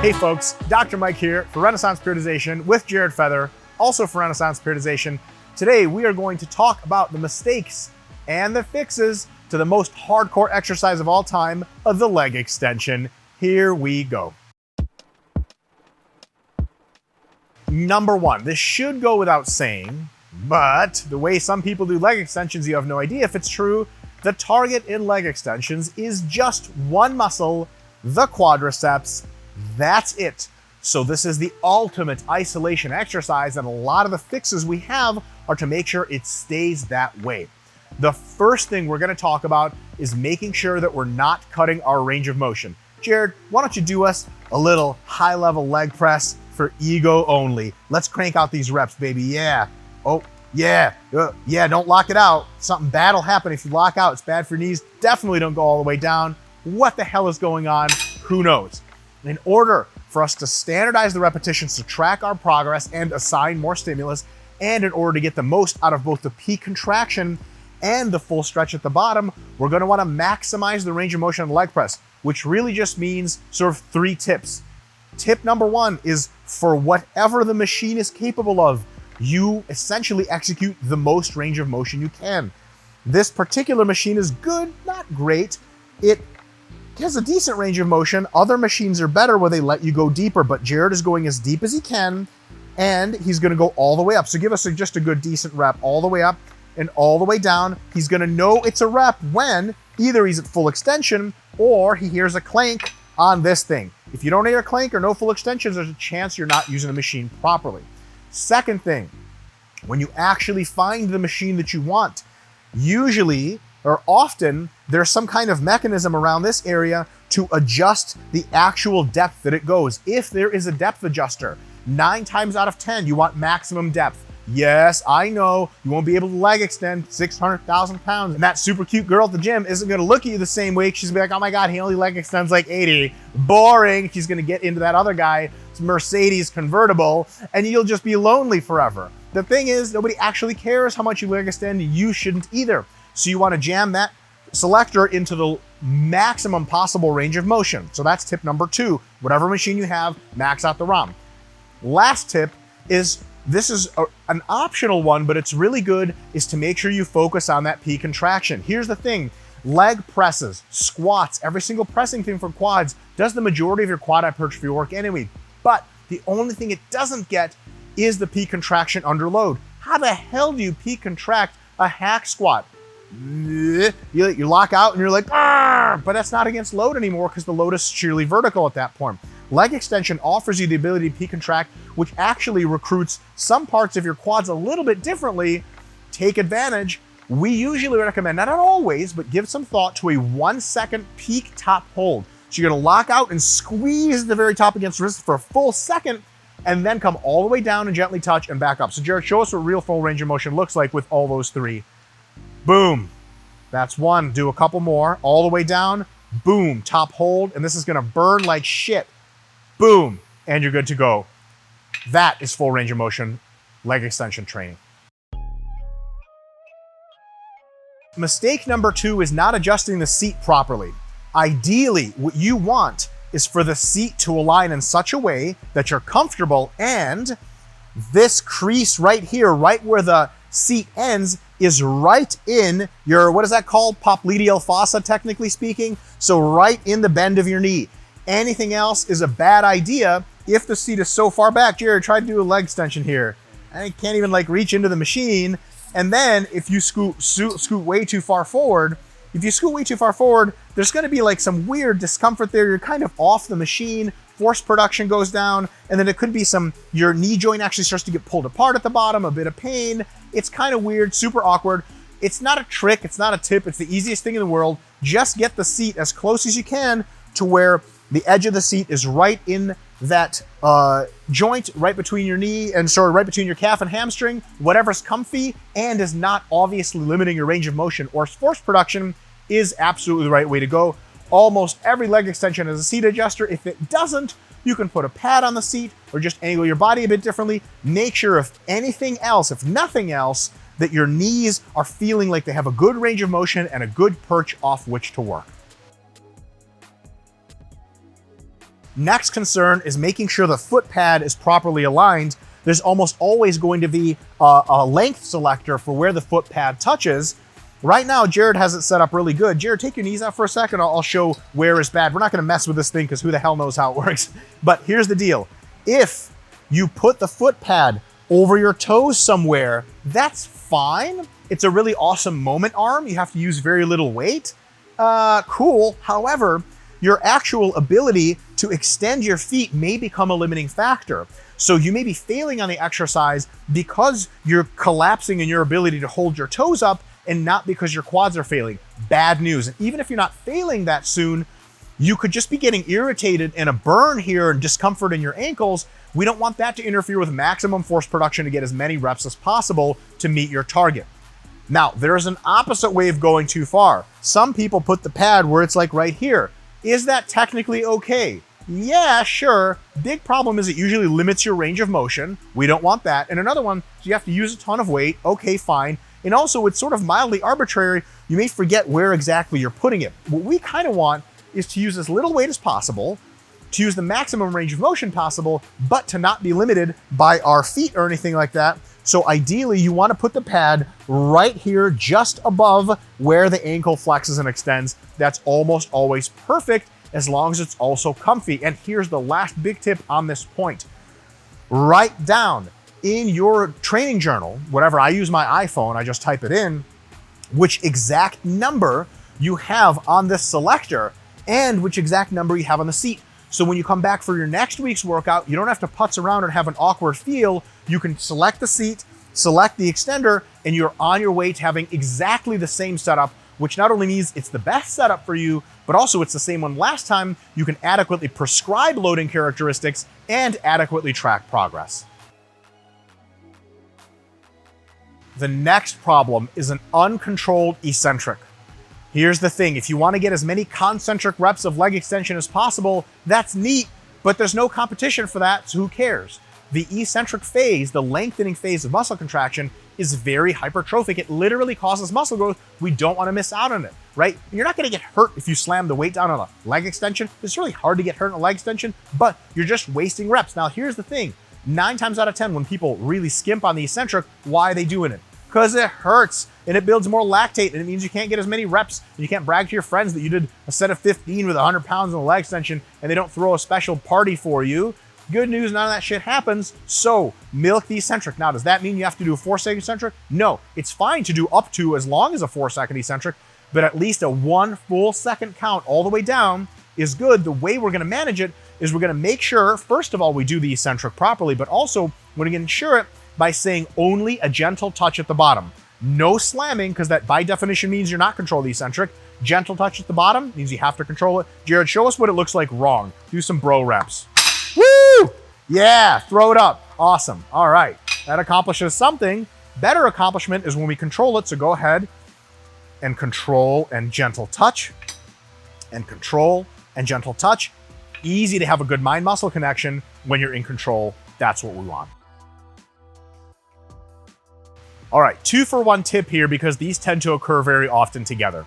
Hey folks, Dr. Mike here for Renaissance Periodization with Jared Feather, also for Renaissance Periodization. Today we are going to talk about the mistakes and the fixes to the most hardcore exercise of all time, the leg extension. Here we go. Number one, this should go without saying, but the way some people do leg extensions, you have no idea if it's true. The target in leg extensions is just one muscle, the quadriceps. That's it. So this is the ultimate isolation exercise, and a lot of the fixes we have are to make sure it stays that way. The first thing we're going to talk about is making sure that we're not cutting our range of motion. Jared, why don't you do us a little high-level leg press for ego only? Let's crank out these reps, baby. Yeah. Oh, yeah. Yeah, don't lock it out. Something bad will happen if you lock out. It's bad for your knees. Definitely don't go all the way down. What the hell is going on? Who knows? In order for us to standardize the repetitions to track our progress and assign more stimulus, and in order to get the most out of both the peak contraction and the full stretch at the bottom, we're going to want to maximize the range of motion on the leg press, which really just means sort of 3 tips. Tip number 1 is for whatever the machine is capable of, you essentially execute the most range of motion you can. This particular machine is good, not great. It has a decent range of motion. Other machines are better where they let you go deeper, but Jared is going as deep as he can, and he's going to go all the way up. So give us just a good, decent rep all the way up and all the way down. He's going to know it's a rep when either he's at full extension or he hears a clank on this thing. If you don't hear a clank or no full extensions, there's a chance you're not using the machine properly. Second thing, when you actually find the machine that you want, usually or often there's some kind of mechanism around this area to adjust the actual depth that it goes. If there is a depth adjuster, 9 times out of 10, you want maximum depth. Yes, I know you won't be able to leg extend 600,000 pounds, and that super cute girl at the gym isn't gonna look at you the same way. She's gonna be like, oh my God, he only leg extends like 80. Boring. She's gonna get into that other guy's Mercedes convertible, and you'll just be lonely forever. The thing is, nobody actually cares how much you leg extend. You shouldn't either. So you want to jam that selector into the maximum possible range of motion. So that's tip number 2. Whatever machine you have, max out the ROM. Last tip is, this is an optional one, but it's really good, is to make sure you focus on that peak contraction. Here's the thing, leg presses, squats, every single pressing thing for quads does the majority of your quad hypertrophy work anyway. But the only thing it doesn't get is the peak contraction under load. How the hell do you peak contract a hack squat? You lock out and you're like, but that's not against load anymore because the load is sheerly vertical at that point. Leg extension offers you the ability to peak contract, which actually recruits some parts of your quads a little bit differently. Take advantage. We usually recommend, not always, but give some thought to a 1 second peak top hold. So you're gonna lock out and squeeze the very top against the wrist for a full second, and then come all the way down and gently touch and back up. So Jared, show us what real full range of motion looks like with all those 3. Boom. That's 1. Do a couple more. All the way down. Boom. Top hold. And this is going to burn like shit. Boom. And you're good to go. That is full range of motion leg extension training. Mistake number 2 is not adjusting the seat properly. Ideally, what you want is for the seat to align in such a way that you're comfortable, and this crease right here, right where the seat ends, is right in your, what is that called? Popliteal fossa, technically speaking. So right in the bend of your knee. Anything else is a bad idea if the seat is so far back. Jared, try to do a leg extension here. I can't even like reach into the machine. And then if you scoot way too far forward, there's gonna be like some weird discomfort there. You're kind of off the machine, force production goes down, and then it could be your knee joint actually starts to get pulled apart at the bottom, a bit of pain. It's kind of weird, super awkward. It's not a trick, it's not a tip, it's the easiest thing in the world. Just get the seat as close as you can to where the edge of the seat is right in that joint, right between your knee and right between your calf and hamstring, whatever's comfy and is not obviously limiting your range of motion or force production is absolutely the right way to go. Almost every leg extension has a seat adjuster. If it doesn't, you can put a pad on the seat or just angle your body a bit differently. Make sure if nothing else, that your knees are feeling like they have a good range of motion and a good perch off which to work. Next concern is making sure the foot pad is properly aligned. There's almost always going to be a length selector for where the foot pad touches. Right now, Jared has it set up really good. Jared, take your knees out for a second. I'll show where is bad. We're not going to mess with this thing because who the hell knows how it works. But here's the deal. If you put the foot pad over your toes somewhere, that's fine. It's a really awesome moment arm. You have to use very little weight. Cool. However, your actual ability to extend your feet may become a limiting factor. So you may be failing on the exercise because you're collapsing in your ability to hold your toes up and not because your quads are failing. Bad news. And even if you're not failing that soon, you could just be getting irritated and a burn here and discomfort in your ankles. We don't want that to interfere with maximum force production to get as many reps as possible to meet your target. Now, there's an opposite way of going too far. Some people put the pad where it's like right here. Is that technically okay? Yeah, sure. Big problem is it usually limits your range of motion. We don't want that. And another one, you have to use a ton of weight. Okay, fine. And also, it's sort of mildly arbitrary. You may forget where exactly you're putting it. What we kind of want is to use as little weight as possible, to use the maximum range of motion possible, but to not be limited by our feet or anything like that. So ideally, you want to put the pad right here, just above where the ankle flexes and extends. That's almost always perfect, as long as it's also comfy. And here's the last big tip on this point. Write down in your training journal, whatever, I use my iPhone, I just type it in, which exact number you have on this selector and which exact number you have on the seat. So when you come back for your next week's workout, you don't have to putz around and have an awkward feel. You can select the seat, select the extender, and you're on your way to having exactly the same setup, which not only means it's the best setup for you, but also it's the same one last time. You can adequately prescribe loading characteristics and adequately track progress. The next problem is an uncontrolled eccentric. Here's the thing, if you want to get as many concentric reps of leg extension as possible, that's neat, but there's no competition for that, so who cares? The eccentric phase, the lengthening phase of muscle contraction, is very hypertrophic. It literally causes muscle growth. We don't want to miss out on it, right? You're not going to get hurt if you slam the weight down on a leg extension. It's really hard to get hurt in a leg extension, but you're just wasting reps. Now, here's the thing. 9 times out of 10, when people really skimp on the eccentric, why are they doing it? Because it hurts and it builds more lactate and it means you can't get as many reps and you can't brag to your friends that you did a set of 15 with 100 pounds on the leg extension and they don't throw a special party for you. Good news, none of that shit happens. So milk the eccentric. Now, does that mean you have to do a 4-second eccentric? No, it's fine to do up to as long as a 4-second eccentric, but at least a 1 full second count all the way down is good. The way we're going to manage it is we're going to make sure, first of all, we do the eccentric properly, but also we're going to ensure it by saying only a gentle touch at the bottom. No slamming, because that by definition means you're not controlling the eccentric. Gentle touch at the bottom means you have to control it. Jared, show us what it looks like wrong. Do some bro reps. Woo! Yeah, throw it up. Awesome. All right, that accomplishes something. Better accomplishment is when we control it, so go ahead and control and gentle touch, and control and gentle touch. Easy to have a good mind-muscle connection when you're in control. That's what we want. All right, 2-for-1 tip here because these tend to occur very often together.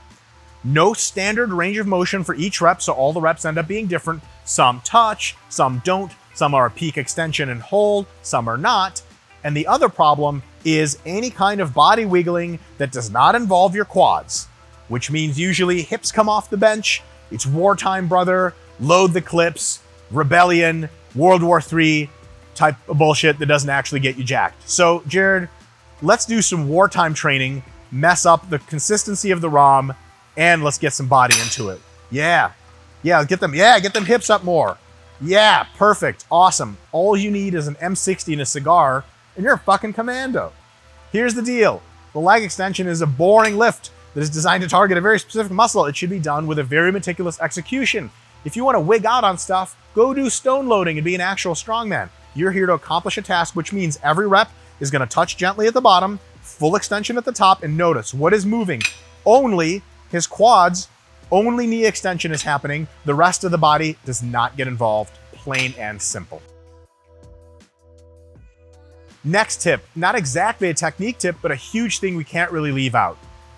No standard range of motion for each rep, so all the reps end up being different. Some touch, some don't, some are a peak extension and hold, some are not. And the other problem is any kind of body wiggling that does not involve your quads, which means usually hips come off the bench, it's wartime, brother, load the clips, rebellion, World War III type of bullshit that doesn't actually get you jacked. So, Jared, let's do some wartime training, mess up the consistency of the ROM, and let's get some body into it. Yeah, get them hips up more. Yeah, perfect, awesome. All you need is an M60 and a cigar, and you're a fucking commando. Here's the deal. The leg extension is a boring lift that is designed to target a very specific muscle. It should be done with a very meticulous execution. If you want to wig out on stuff, go do stone loading and be an actual strongman. You're here to accomplish a task, which means every rep is going to touch gently at the bottom, full extension at the top, and notice what is moving. Only his quads, only knee extension is happening. The rest of the body does not get involved, plain and simple. Next tip, not exactly a technique tip, but a huge thing we can't really leave out.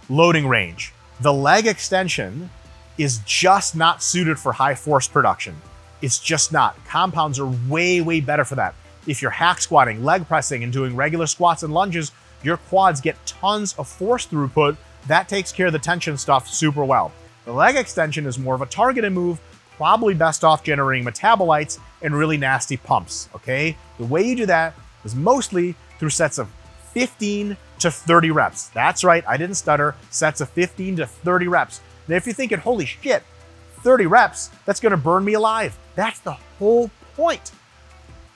Loading range. The leg extension is just not suited for high force production. It's just not. Compounds are way, way better for that. If you're hack squatting, leg pressing, and doing regular squats and lunges, your quads get tons of force throughput. That takes care of the tension stuff super well. The leg extension is more of a targeted move, probably best off generating metabolites and really nasty pumps, okay? The way you do that is mostly through sets of 15 to 30 reps. That's right, I didn't stutter. Sets of 15 to 30 reps. Now, if you're thinking, holy shit, 30 reps, that's gonna burn me alive. That's the whole point.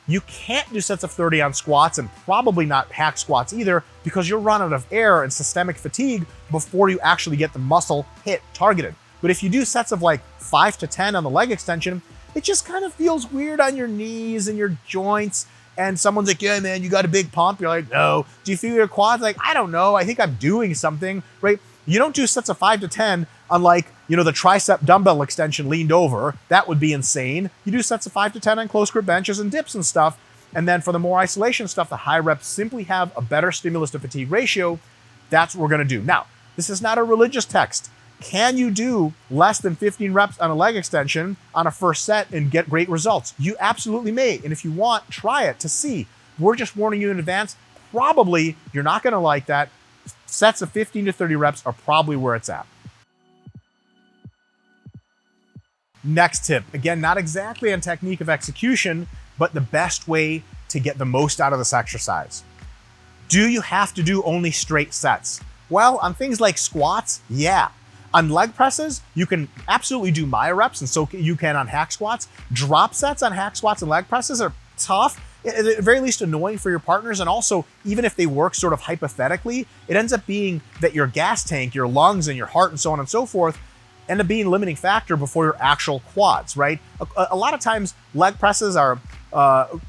You can't do sets of 30 on squats and probably not hack squats either because you'll run out of air and systemic fatigue before you actually get the muscle hit targeted. But if you do sets of like 5 to 10 on the leg extension, it just kind of feels weird on your knees and your joints. And someone's like, yeah, man, you got a big pump. You're like, no. Do you feel your quads? Like, I don't know. I think I'm doing something, right? You don't do sets of 5 to 10 on like, the tricep dumbbell extension leaned over. That would be insane. You do sets of 5 to 10 on close grip benches and dips and stuff. And then for the more isolation stuff, the high reps simply have a better stimulus to fatigue ratio. That's what we're gonna do. Now, this is not a religious text. Can you do less than 15 reps on a leg extension on a first set and get great results? You absolutely may. And if you want, try it to see. We're just warning you in advance. Probably you're not gonna like that. Sets of 15 to 30 reps are probably where it's at. Next tip, again, not exactly on technique of execution, but the best way to get the most out of this exercise. Do you have to do only straight sets? Well, on things like squats, yeah. On leg presses, you can absolutely do myo reps, and so you can on hack squats. Drop sets on hack squats and leg presses are tough, at the very least annoying for your partners, and also, even if they work sort of hypothetically, it ends up being that your gas tank, your lungs, and your heart, and so on and so forth, end up being a limiting factor before your actual quads, right? A lot of times, leg presses are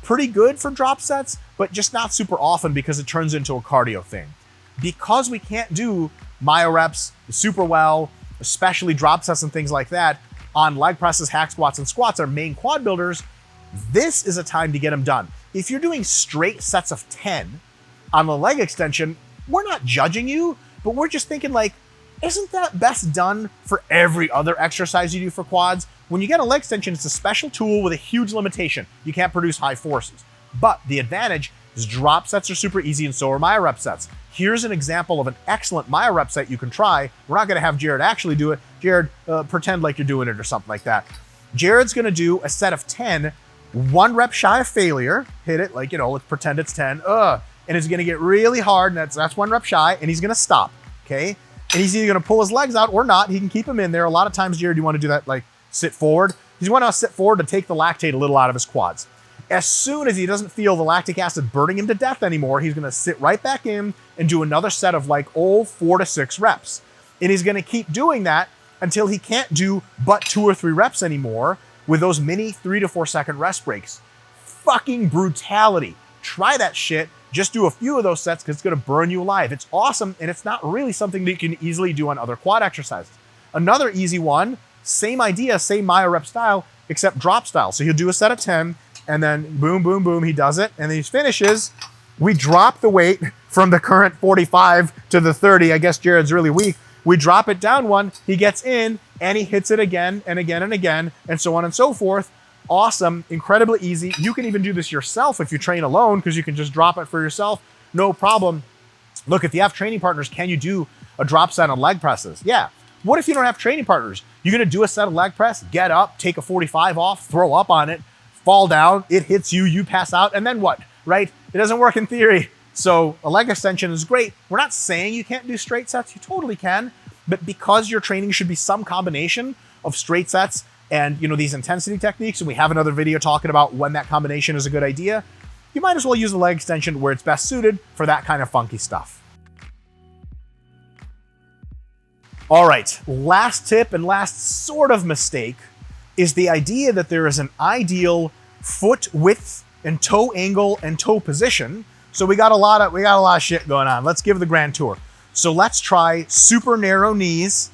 pretty good for drop sets, but just not super often because it turns into a cardio thing. Because we can't do myo reps super well, especially drop sets and things like that, on leg presses, hack squats, and squats, our main quad builders, this is a time to get them done. If you're doing straight sets of 10 on the leg extension, we're not judging you, but we're just thinking like, isn't that best done for every other exercise you do for quads? When you get a leg extension, it's a special tool with a huge limitation. You can't produce high forces. But the advantage is drop sets are super easy and so are myo rep sets. Here's an example of an excellent myo rep set you can try. We're not gonna have Jared actually do it. Jared, pretend like you're doing it or something like that. Jared's gonna do a set of 10, 1 rep shy of failure. Hit it, like, let's pretend it's 10. And it's gonna get really hard, and that's 1 rep shy, and he's gonna stop, okay? And he's either gonna pull his legs out or not. He can keep them in there. A lot of times, Jared, you wanna do that, like sit forward. You wanna sit forward to take the lactate a little out of his quads. As soon as he doesn't feel the lactic acid burning him to death anymore, he's gonna sit right back in and do another set of like 4 to 6 reps. And he's gonna keep doing that until he can't do but 2 or 3 reps anymore with those mini 3 to 4 second rest breaks. Fucking brutality. Try that shit. Just do a few of those sets because it's gonna burn you alive. It's awesome, and it's not really something that you can easily do on other quad exercises. Another easy one, same idea, same myo rep style, except drop style. So he'll do a set of 10, and then boom, boom, boom, he does it, and then he finishes. We drop the weight from the current 45 to the 30. I guess Jared's really weak. We drop it down 1, he gets in, and he hits it again and again and again, and so on and so forth. Awesome, incredibly easy. You can even do this yourself if you train alone because you can just drop it for yourself, no problem. Look, if you have training partners, can you do a drop set on leg presses? Yeah. What if you don't have training partners? You're gonna do a set of leg press, get up, take a 45 off, throw up on it, fall down, it hits you, you pass out, and then what, right? It doesn't work in theory. So a leg extension is great. We're not saying you can't do straight sets, you totally can, but because your training should be some combination of straight sets and these intensity techniques, and we have another video talking about when that combination is a good idea, you might as well use the leg extension where it's best suited for that kind of funky stuff. All right, last tip and last sort of mistake is the idea that there is an ideal foot width and toe angle and toe position. So we got a lot of shit going on. Let's give the grand tour. So let's try super narrow knees,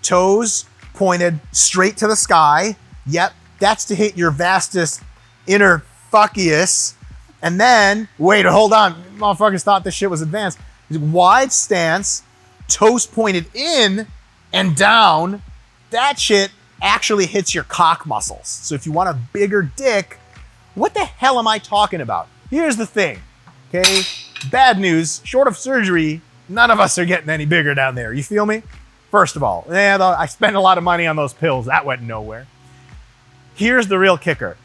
toes pointed straight to the sky. Yep, that's to hit your vastus inner fuckius. And then, wait, hold on. Motherfuckers thought this shit was advanced. Wide stance, toes pointed in and down. That shit actually hits your cock muscles. So if you want a bigger dick, what the hell am I talking about? Here's the thing, okay? Bad news, short of surgery, none of us are getting any bigger down there. You feel me? First of all, I spent a lot of money on those pills. That went nowhere. Here's the real kicker.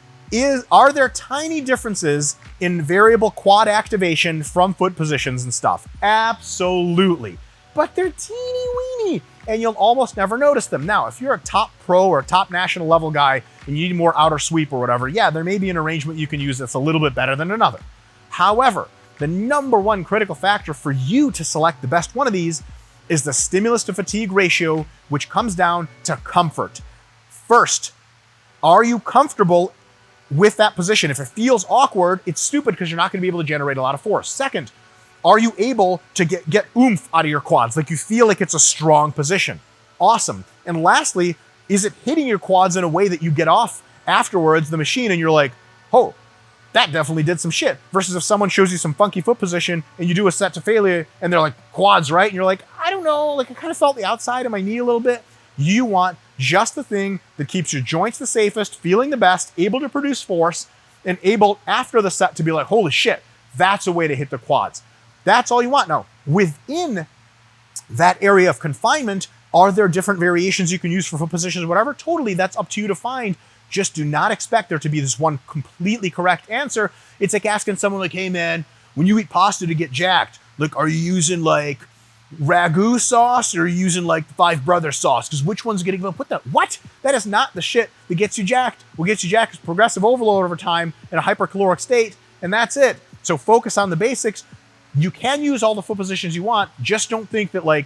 Are there tiny differences in variable quad activation from foot positions and stuff? Absolutely. But they're teeny weeny, and you'll almost never notice them. Now, if you're a top pro or a top national level guy and you need more outer sweep or whatever, yeah, there may be an arrangement you can use that's a little bit better than another. However, the number one critical factor for you to select the best one of these is the stimulus to fatigue ratio, which comes down to comfort. First, are you comfortable with that position? If it feels awkward, it's stupid because you're not going to be able to generate a lot of force. Second, are you able to get oomph out of your quads? Like you feel like it's a strong position. Awesome. And lastly, is it hitting your quads in a way that you get off afterwards the machine and you're like, oh, that definitely did some shit. Versus if someone shows you some funky foot position and you do a set to failure and they're like, quads, right? And you're like, I don't know, like I kind of felt the outside of my knee a little bit. You want just the thing that keeps your joints the safest, feeling the best, able to produce force, and able after the set to be like, holy shit, that's a way to hit the quads. That's all you want. Now, within that area of confinement, are there different variations you can use for foot positions or whatever? Totally, that's up to you to find. Just do not expect there to be this one completely correct answer. It's like asking someone like, hey man, when you eat pasta to get jacked, like, are you using like ragu sauce or are you using like the Five Brothers sauce? Because which one's getting put that? What? That is not the shit that gets you jacked. What gets you jacked is progressive overload over time in a hypercaloric state, and that's it. So focus on the basics. You can use all the foot positions you want. Just don't think that like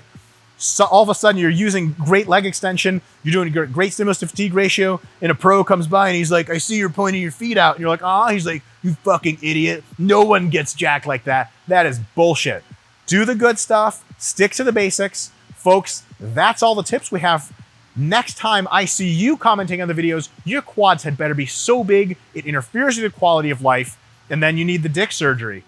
so all of a sudden you're using great leg extension, you're doing a great stimulus to fatigue ratio, and a pro comes by and he's like, I see you're pointing your feet out. And you're like, ah, he's like, you fucking idiot. No one gets jacked like that. That is bullshit. Do the good stuff. Stick to the basics. Folks, that's all the tips we have. Next time I see you commenting on the videos, your quads had better be so big it interferes with your quality of life, and then you need the dick surgery.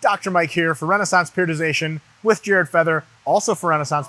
Dr. Mike here for Renaissance Periodization with Jared Feather, also for Renaissance